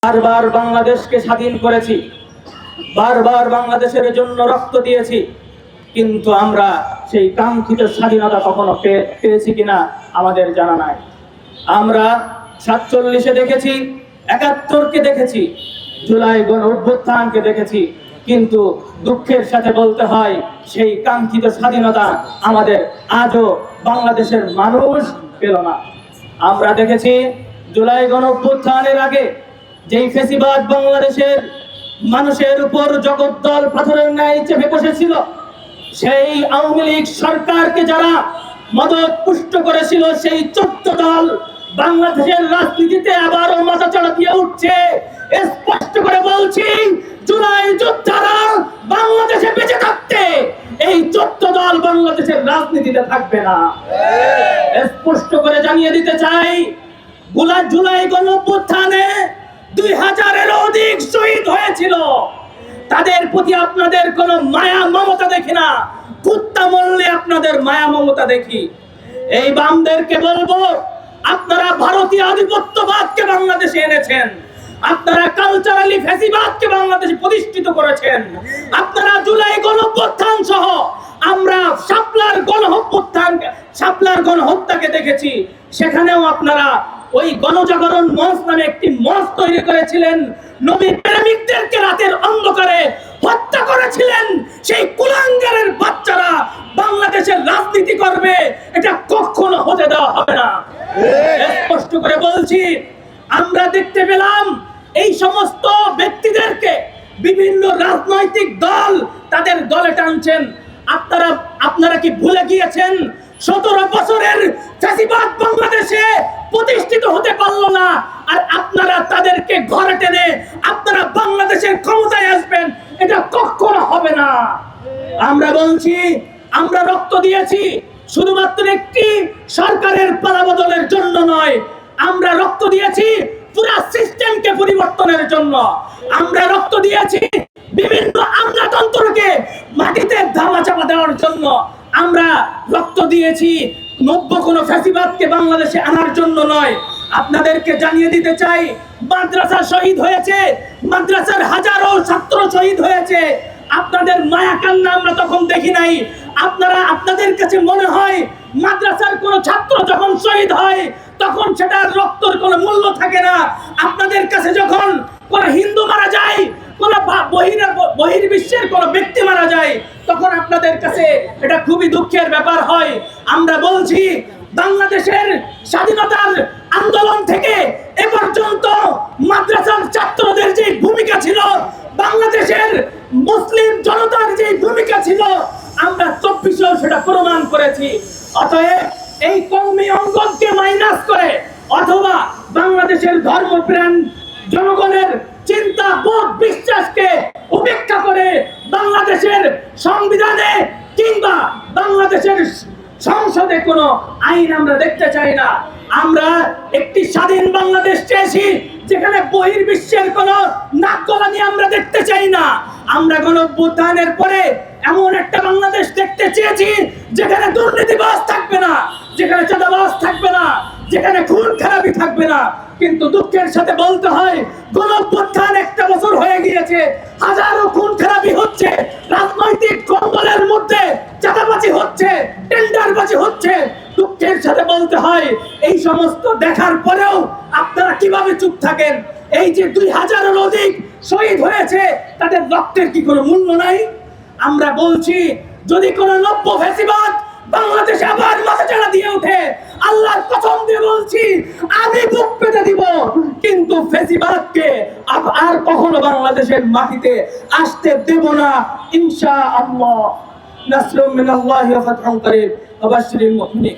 বারবার বাংলাদেশকে স্বাধীন করেছি, বারবার বাংলাদেশের জন্য রক্ত দিয়েছি, কিন্তু আমরা সেই কাঙ্ক্ষিত স্বাধীনতা কখনো পেয়েছি কিনা আমাদের জানা নাই। আমরা 47-এ দেখেছি, 71-কে দেখেছি, জুলাই গণ অভ্যুত্থানকে দেখেছি, কিন্তু দুঃখের সাথে বলতে হয় সেই কাঙ্ক্ষিত স্বাধীনতা আমাদের আজও বাংলাদেশের মানুষ পেল না। আমরা দেখেছি জুলাই গণ অভ্যুত্থানের আগে যেই ফ্যাসিবাদ বাংলাদেশের মানুষের উপর জগদ্দল পাথরের ন্যায় চেপে বসেছিল, সেই আওয়ামী লীগ সরকারকে যারা মদত পুষ্ট করেছিল, সেই 14 দল বাংলাদেশের রাজনীতিতে আবারও মাথাচাড়া দিয়ে উঠছে। স্পষ্ট করে বলছি, জুলাই যোদ্ধারা বাংলাদেশে বেঁচে থাকতে এই 14 দল বাংলাদেশের রাজনীতিতে থাকবে না। স্পষ্ট করে জানিয়ে দিতে চাই, জুলাই গণ অভ্যুত্থানে 2000-এরও অধিক শহীদ হয়েছিল। তাদের প্রতি আপনাদের কোনো মায়া মমতা দেখি না, কুত্তা মরলে আপনাদের মায়া মমতা দেখি। এই বামদেরকে বলবো, আপনারা ভারতীয় আধিপত্যবাদকে বাংলাদেশে এনেছেন, আপনারা কালচারালি ফ্যাসিবাদকে বাংলাদেশে প্রতিষ্ঠিত করেছেন, আপনারা জুলাই গণ অভ্যুত্থান সহ আমরা শাপলার গণহত্যাকে দেখেছি, সেখানেও আপনারা ওই গণজাগরণ মঞ্চ নামে একটি মঞ্চ তৈরি করেছিলেন, নবী প্রেমিকদেরকে রাতের অন্ধকারে হত্যা করেছিলেন। সেই কুলাঙ্গারের বাচ্চারা বাংলাদেশের রাজনীতি করবে, এটা কখনো হতে দেওয়া হবে না। স্পষ্ট করে বলছি, আমরা দেখতে পেলাম এই সমস্ত ব্যক্তিদেরকে বিভিন্ন রাজনৈতিক দল তাদের দলে টানছেন। আপনারা কি ভুলে গিয়েছেন 17 বছরের ফ্যাসিবাদ বাংলাদেশে প্রতিষ্ঠিত হতে পারলো না, আর আপনারা তাদেরকে ঘরে টেনে আপনারা বাংলাদেশের ক্ষমতায় আসবেন, এটা কখনো হবে না। আমরা বলছি, আমরা রক্ত দিয়েছি শুধুমাত্র একটি সরকারের পালাবদলের জন্য নয়, আমরা রক্ত দিয়েছি পুরো সিস্টেমকে পরিবর্তনের জন্য। আমরা রক্ত দিয়েছি বিভিন্ন আমলাতন্ত্রকে মাটিতে ধামাচাপা দেওয়ার জন্য। আমরা রক্ত দিয়েছি নব্য কোনো ফ্যাসিবাদকে বাংলাদেশে আনার জন্য নয়। আপনাদেরকে জানিয়ে দিতে চাই, মাদ্রাসা শহীদ হয়েছে, মাদ্রাসার হাজারো ছাত্র শহীদ হয়েছে, আপনাদের মায়া কান্না আমরা তখন দেখি নাই। আপনাদের কাছে মনে হয় মাদ্রাসার কোনো ছাত্র যখন শহীদ হয় তখন সেটার রক্তের কোনো মূল্য থাকে না। আপনাদের কাছে যখন কোনো হিন্দু মারা যায়, কোনো বহির্বিশ্বের কোনো ব্যক্তি মারা যায়, তখন আপনাদের কাছে এটা খুবই দুঃখের ব্যাপার হয়। আমরা বলছি, বাংলাদেশের স্বাধীনতার আন্দোলন থেকে এ পর্যন্ত মাদ্রাসার ছাত্রদের যে ভূমিকা ছিল, বাংলাদেশের মুসলিম জনতার যে ভূমিকা ছিল, আমরা 24-এও সেটা প্রমাণ করেছি। অতএব এই কওমি অঙ্গনকে মাইনাস করে অথবা বাংলাদেশের ধর্মপ্রাণ জনগণের চিন্তা বোধ বিশ্বাসকে উপেক্ষা করে বাংলাদেশের সংবিধানে কিংবা বাংলাদেশের সংসদে কোনো আইন আমরা দেখতে চাই না। আমরা একটি স্বাধীন বাংলাদেশ চেয়েছি, যেখানে বহির্বিশ্বের কোনো নাক গলানি আমরা দেখতে চাই না। আমরা গণ অভ্যুত্থানের পরে এমন একটা বাংলাদেশ দেখতে চেয়েছি যেখানে দুর্নীতিবাজ থাকবে না, যেখানে চাঁদাবাজ থাকবে না, যেখানে খুন খারাপি থাকবে না। কিন্তু দুঃখের সাথে বলতে হয়, গণ অভ্যুত্থান একটা বছর হয়ে গিয়েছে, হাজারো খুন খারাপি হচ্ছে, রাজনৈতিক কন্দলের মধ্যে চাঁদাবাজি হচ্ছে, টেন্ডারবাজি হচ্ছে। দুঃখের সাথে বলতে হয়, এই সমস্ত দেখার পরেও আপনারা কিভাবে চুপ থাকেন? এই যে 2000-এর অধিক শহীদ হয়েছে, তাদের রক্তের কি কোনো মূল্য নাই? আমরা বলছি, যদি কোনো নব্য ফ্যাসিবাদ বাংলাদেশে আবার মাথাচাড়া দিয়ে ওঠে, আল্লাহর কসম দিয়ে বলছি, আমি বুক পেতে দিব, কিন্তু ফ্যাসিবাদকে আর কখনো বাংলাদেশের মাটিতে আসতে দেব না, ইনশাআল্লাহ। নাসরুম মিনাল্লাহি ওয়া ফাতহুন করিব ওয়া বাশশিরিল মুমিনিন।